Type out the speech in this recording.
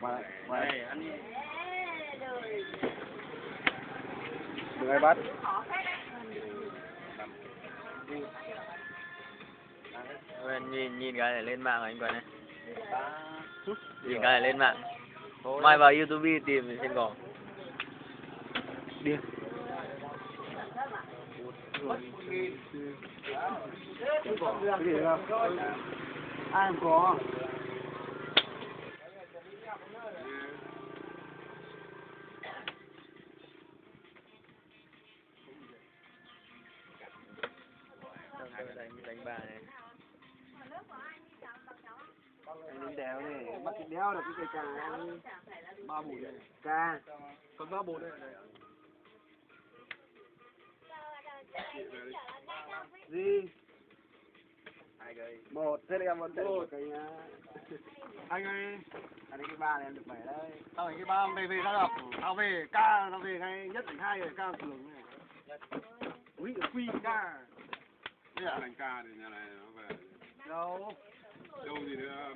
Đây, ăn đừng ai bắt. Nhìn cái này lên mạng anh Quân này. Nhìn cái này lên mạng. Mai vào YouTube tìm thì xem có. Đi. Cái gì không? Ai không có. Đánh bà này. Anh đéo này, bắt cái đéo được cái cây cà ăn 3 bụi này. Cà. Còn 3 bụi đây. Gì? Một, thế là em vẫn một cây nhá. Anh ơi, anh cái ba này em được 7 đấy. Tao cái ba về tao đọc, tao về ca, tao về ngay nhất thành hai rồi ca thường này. Úi quy ca. cái là thành ca thì nhà này nó về Đâu? đâu gì nữa